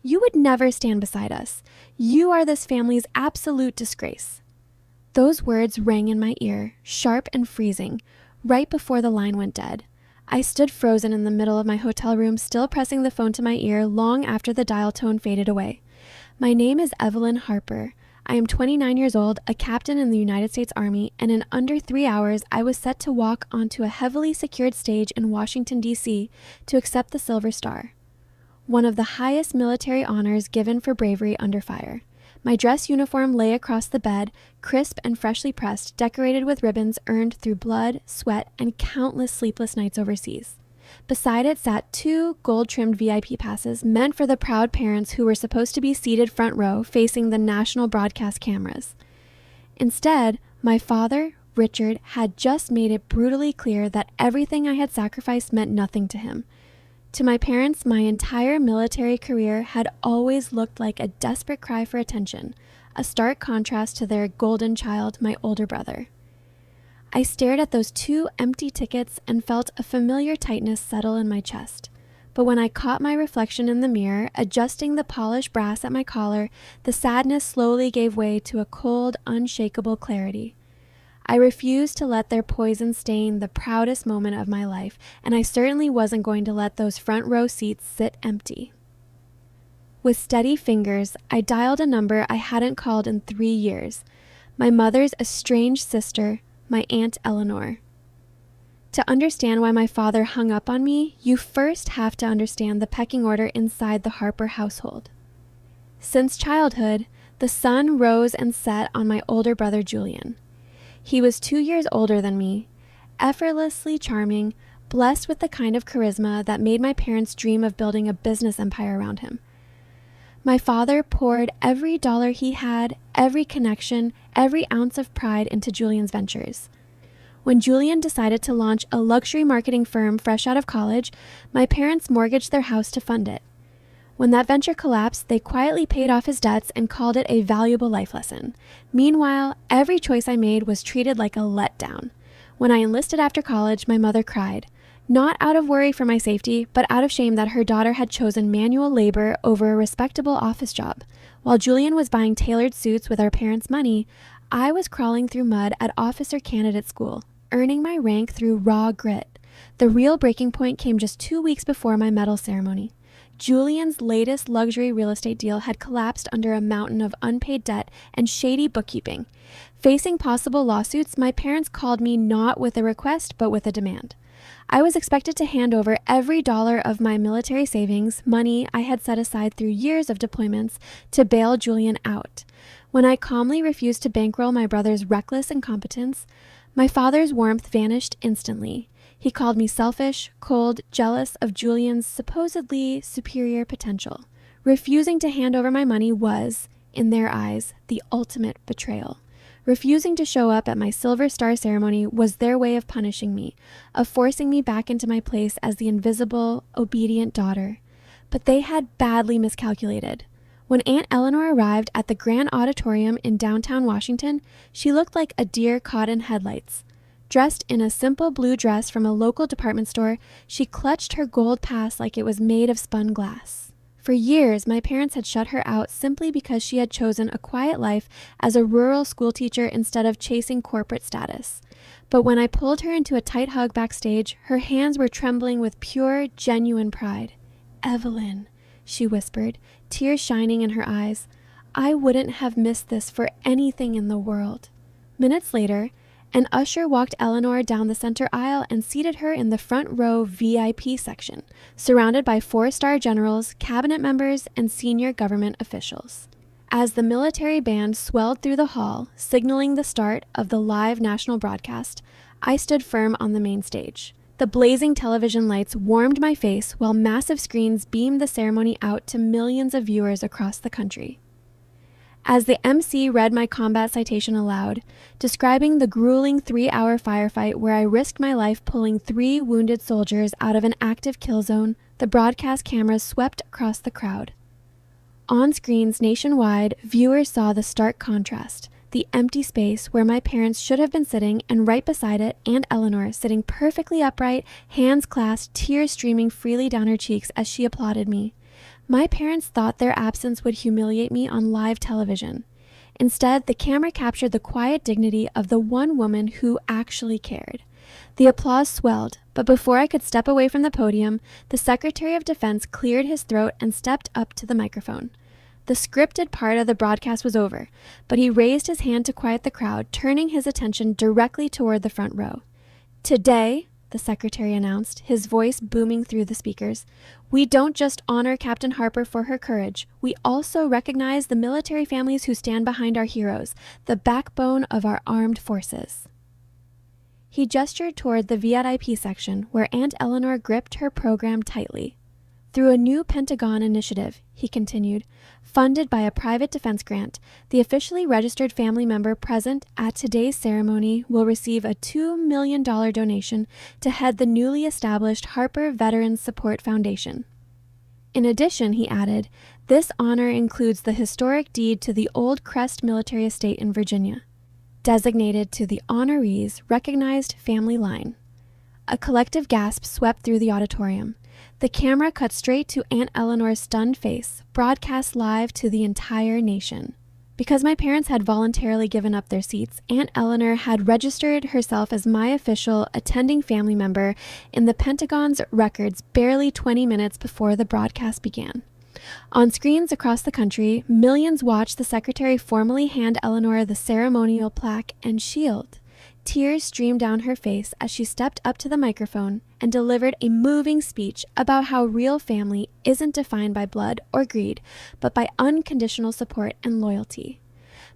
You would never stand beside us. You are this family's absolute disgrace." Those words rang in my ear, sharp and freezing, right before the line went dead. I stood frozen in the middle of my hotel room, still pressing the phone to my ear long after the dial tone faded away. "My name is Evelyn Harper. I am 29 years old, a captain in the United States Army, and in under 3 hours, I was set to walk onto a heavily secured stage in Washington, D.C. to accept the Silver Star, one of the highest military honors given for bravery under fire. My dress uniform lay across the bed, crisp and freshly pressed, decorated with ribbons earned through blood, sweat, and countless sleepless nights overseas. Beside it sat 2 gold-trimmed VIP passes meant for the proud parents who were supposed to be seated front row facing the national broadcast cameras. Instead, my father, Richard, had just made it brutally clear that everything I had sacrificed meant nothing to him. To my parents, my entire military career had always looked like a desperate cry for attention, a stark contrast to their golden child, my older brother. I stared at those 2 empty tickets and felt a familiar tightness settle in my chest. But when I caught my reflection in the mirror, adjusting the polished brass at my collar, the sadness slowly gave way to a cold, unshakable clarity. I refused to let their poison stain the proudest moment of my life, and I certainly wasn't going to let those front row seats sit empty. With steady fingers, I dialed a number I hadn't called in 3 years. My mother's estranged sister, my Aunt Eleanor. To understand why my father hung up on me, you first have to understand the pecking order inside the Harper household. Since childhood, the sun rose and set on my older brother Julian. He was 2 years older than me, effortlessly charming, blessed with the kind of charisma that made my parents dream of building a business empire around him. My father poured every dollar he had, every connection, every ounce of pride into Julian's ventures. When Julian decided to launch a luxury marketing firm fresh out of college, my parents mortgaged their house to fund it. When that venture collapsed, they quietly paid off his debts and called it a valuable life lesson. Meanwhile, every choice I made was treated like a letdown. When I enlisted after college, my mother cried, not out of worry for my safety, but out of shame that her daughter had chosen manual labor over a respectable office job. While Julian was buying tailored suits with our parents' money, I was crawling through mud at officer candidate school, earning my rank through raw grit. The real breaking point came just 2 weeks before my medal ceremony. Julian's latest luxury real estate deal had collapsed under a mountain of unpaid debt and shady bookkeeping. Facing possible lawsuits, my parents called me not with a request, but with a demand. I was expected to hand over every dollar of my military savings, money I had set aside through years of deployments, to bail Julian out. When I calmly refused to bankroll my brother's reckless incompetence, my father's warmth vanished instantly. He called me selfish, cold, jealous of Julian's supposedly superior potential. Refusing to hand over my money was, in their eyes, the ultimate betrayal. Refusing to show up at my Silver Star ceremony was their way of punishing me, of forcing me back into my place as the invisible, obedient daughter. But they had badly miscalculated. When Aunt Eleanor arrived at the Grand Auditorium in downtown Washington, she looked like a deer caught in headlights. Dressed in a simple blue dress from a local department store, she clutched her gold pass like it was made of spun glass. For years, my parents had shut her out simply because she had chosen a quiet life as a rural schoolteacher instead of chasing corporate status. But when I pulled her into a tight hug backstage, her hands were trembling with pure, genuine pride. "Evelyn," she whispered, tears shining in her eyes. "I wouldn't have missed this for anything in the world." Minutes later, an usher walked Eleanor down the center aisle and seated her in the front row VIP section, surrounded by 4-star generals, cabinet members, and senior government officials. As the military band swelled through the hall, signaling the start of the live national broadcast, I stood firm on the main stage. The blazing television lights warmed my face while massive screens beamed the ceremony out to millions of viewers across the country. As the MC read my combat citation aloud, describing the grueling 3-hour firefight where I risked my life pulling 3 wounded soldiers out of an active kill zone, the broadcast cameras swept across the crowd. On screens nationwide, viewers saw the stark contrast, the empty space where my parents should have been sitting, and right beside it, Aunt Eleanor sitting perfectly upright, hands clasped, tears streaming freely down her cheeks as she applauded me. My parents thought their absence would humiliate me on live television. Instead, the camera captured the quiet dignity of the one woman who actually cared. The applause swelled, but before I could step away from the podium, the Secretary of Defense cleared his throat and stepped up to the microphone. The scripted part of the broadcast was over, but he raised his hand to quiet the crowd, turning his attention directly toward the front row. "Today," the secretary announced, his voice booming through the speakers, "we don't just honor Captain Harper for her courage. We also recognize the military families who stand behind our heroes, the backbone of our armed forces." He gestured toward the VIP section, where Aunt Eleanor gripped her program tightly. "Through a new Pentagon initiative," he continued, "funded by a private defense grant, the officially registered family member present at today's ceremony will receive a $2 million donation to head the newly established Harper Veterans Support Foundation. In addition," he added, "this honor includes the historic deed to the Old Crest Military Estate in Virginia, designated to the honoree's recognized family line." A collective gasp swept through the auditorium. The camera cut straight to Aunt Eleanor's stunned face, broadcast live to the entire nation. Because my parents had voluntarily given up their seats, Aunt Eleanor had registered herself as my official attending family member in the Pentagon's records barely 20 minutes before the broadcast began. On screens across the country, millions watched the secretary formally hand Eleanor the ceremonial plaque and shield. Tears streamed down her face as she stepped up to the microphone and delivered a moving speech about how real family isn't defined by blood or greed, but by unconditional support and loyalty.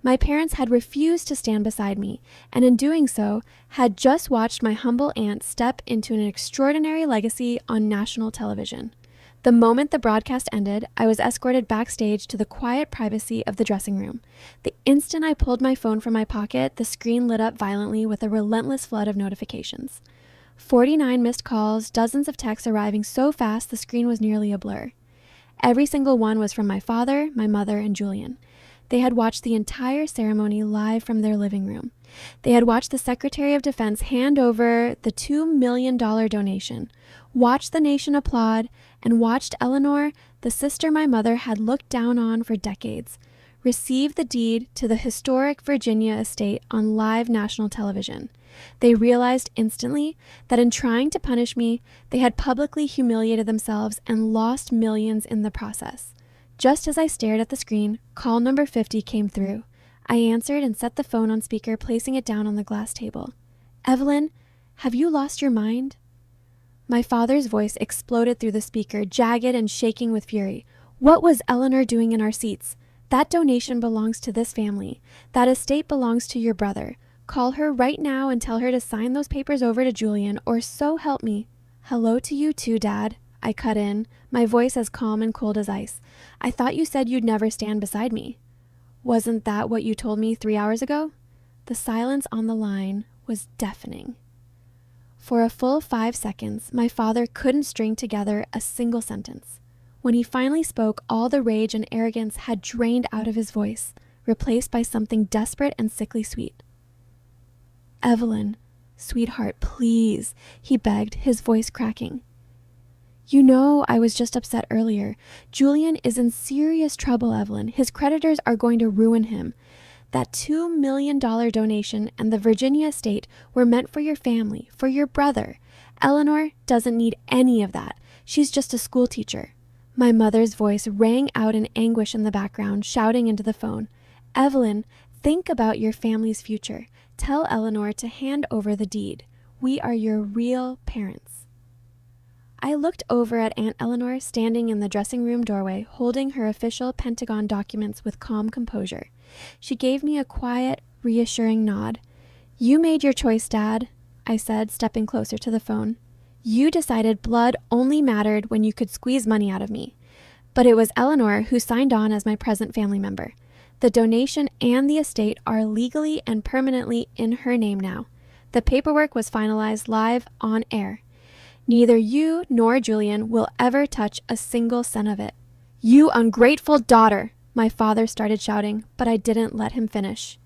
My parents had refused to stand beside me, and in doing so, had just watched my humble aunt step into an extraordinary legacy on national television. The moment the broadcast ended, I was escorted backstage to the quiet privacy of the dressing room. The instant I pulled my phone from my pocket, the screen lit up violently with a relentless flood of notifications. 49 missed calls, dozens of texts arriving so fast the screen was nearly a blur. Every single one was from my father, my mother, and Julian. They had watched the entire ceremony live from their living room. They had watched the Secretary of Defense hand over the $2 million donation, watched the nation applaud, and watched Eleanor, the sister my mother had looked down on for decades, receive the deed to the historic Virginia estate on live national television. They realized instantly that in trying to punish me, they had publicly humiliated themselves and lost millions in the process. Just as I stared at the screen, call number 50 came through. I answered and set the phone on speaker, placing it down on the glass table. "Evelyn, have you lost your mind?" My father's voice exploded through the speaker, jagged and shaking with fury. "What was Eleanor doing in our seats? That donation belongs to this family. That estate belongs to your brother. Call her right now and tell her to sign those papers over to Julian, or so help me." "Hello to you too, Dad," I cut in, my voice as calm and cold as ice. "I thought you said you'd never stand beside me." "Wasn't that what you told me 3 hours ago?" The silence on the line was deafening. For a full 5 seconds, my father couldn't string together a single sentence. When he finally spoke, all the rage and arrogance had drained out of his voice, replaced by something desperate and sickly sweet. "Evelyn, sweetheart, please," he begged, his voice cracking. "You know I was just upset earlier. Julian is in serious trouble, Evelyn. His creditors are going to ruin him. That $2 million donation and the Virginia estate were meant for your family, for your brother. Eleanor doesn't need any of that. She's just a school teacher." My mother's voice rang out in anguish in the background, shouting into the phone. "Evelyn, think about your family's future. Tell Eleanor to hand over the deed. We are your real parents." I looked over at Aunt Eleanor standing in the dressing room doorway, holding her official Pentagon documents with calm composure. She gave me a quiet, reassuring nod. "You made your choice, Dad," I said, stepping closer to the phone. "You decided blood only mattered when you could squeeze money out of me. But it was Eleanor who signed on as my present family member. The donation and the estate are legally and permanently in her name now. The paperwork was finalized live on air. Neither you nor Julian will ever touch a single cent of it." "You ungrateful daughter!" my father started shouting, but I didn't let him finish.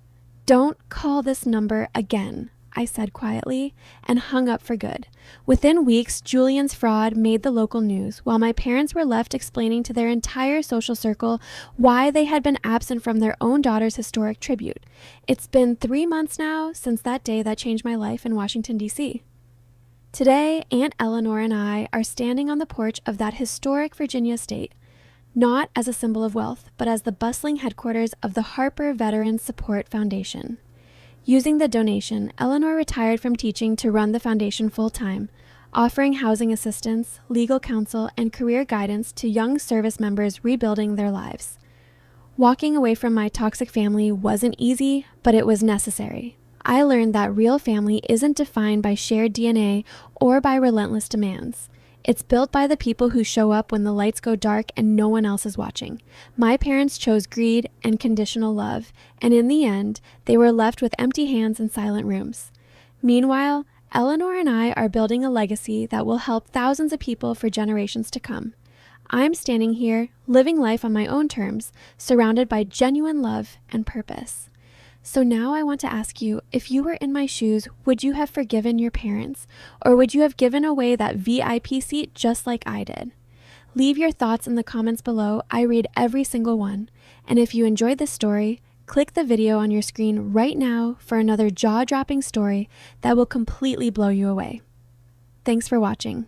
"Don't call this number again," I said quietly, and hung up for good. Within weeks, Julian's fraud made the local news, while my parents were left explaining to their entire social circle why they had been absent from their own daughter's historic tribute. It's been 3 months now since that day that changed my life in Washington, D.C. Today, Aunt Eleanor and I are standing on the porch of that historic Virginia estate, not as a symbol of wealth, but as the bustling headquarters of the Harper Veterans Support Foundation. Using the donation, Eleanor retired from teaching to run the foundation full-time, offering housing assistance, legal counsel, and career guidance to young service members rebuilding their lives. Walking away from my toxic family wasn't easy, but it was necessary. I learned that real family isn't defined by shared DNA or by relentless demands. It's built by the people who show up when the lights go dark and no one else is watching. My parents chose greed and conditional love, and in the end, they were left with empty hands and silent rooms. Meanwhile, Eleanor and I are building a legacy that will help thousands of people for generations to come. I'm standing here, living life on my own terms, surrounded by genuine love and purpose. So now I want to ask you, if you were in my shoes, would you have forgiven your parents? Or would you have given away that VIP seat just like I did? Leave your thoughts in the comments below. I read every single one. And if you enjoyed this story, click the video on your screen right now for another jaw-dropping story that will completely blow you away. Thanks for watching.